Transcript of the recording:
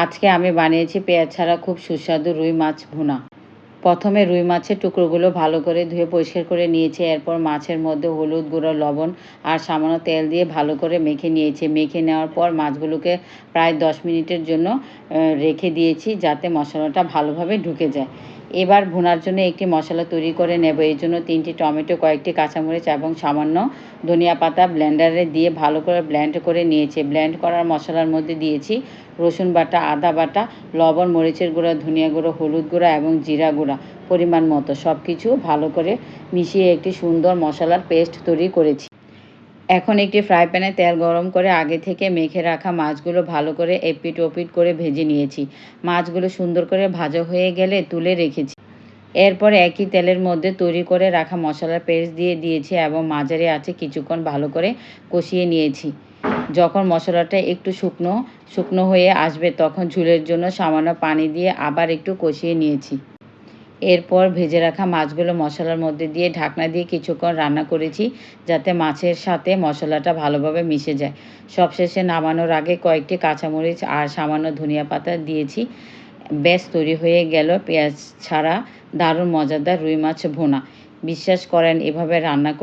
আজকে আমি বানিয়েছি পেঁয়াজ ছাড়া খুব সুস্বাদু রুই মাছ ভুনা। প্রথমে রুই মাছের টুকরোগুলো ভালো করে ধুয়ে পরিষ্কার করে নিয়েছি। এরপর মাছের মধ্যে হলুদ গুঁড়ো, লবণ আর সামান্য তেল দিয়ে ভালো করে মেখে নিয়েছি। মেখে নেওয়ার পর মাছগুলোকে প্রায় 10 মিনিটের জন্য রেখে দিয়েছি, যাতে মশলাটা ভালোভাবে ঢুকে যায়। এবার ভুনার জন্য একটি মশলা তৈরি করে নেব। এই জন্য 3টি টমেটো, কয়েকটি কাঁচামরিচ এবং সামান্য ধনিয়া পাতা ব্লেন্ডারে দিয়ে ভালো করে ব্লেন্ড করে নিয়েছি। ব্লেন্ড করার মশলার মধ্যে দিয়েছি রসুন বাটা, আদা বাটা, লবণ, মরিচের গুঁড়া, ধনিয়া গুঁড়ো, হলুদ গুঁড়া এবং জিরা গুঁড়া পরিমাণ মতো। সব কিছু ভালো করে মিশিয়ে একটি সুন্দর মশলার পেস্ট তৈরি করেছি। এখন একটি ফ্রাই প্যানে তেল গরম করে আগে থেকে মেখে রাখা মাছগুলো ভালো করে এপিট ওপিট করে ভেজে নিয়েছি। মাছগুলো সুন্দর করে ভাজা হয়ে গেলে তুলে রেখেছি। এরপর একই তেলের মধ্যে তৈরি করে রাখা মশলার পেস্ট দিয়ে দিয়েছি এবং মাঝারি আঁচে কিছুক্ষণ ভালো করে কষিয়ে নিয়েছি। যখন মশলাটা একটু শুকনো শুকনো হয়ে আসবে, তখন ঝোলের জন্য সামান্য পানি দিয়ে আবার একটু কষিয়ে নিয়েছি। এরপর ভেজে রাখা মাছগুলো মশলার মধ্যে দিয়ে ঢাকনা দিয়ে কিছুক্ষণ রান্না করেছি, যাতে মাছের সাথে মশলাটা ভালোভাবে মিশে যায়। সবশেষে নামানোর আগে কয়েকটি কাঁচামরিচ আর সামান্য ধনিয়া পাতা দিয়েছি। ব্যাস তৈরি হয়ে গেল পেঁয়াজ ছাড়া দারুণ মজাদার রুই মাছ ভুনা। বিশ্বাস করেন, এভাবে রান্না করে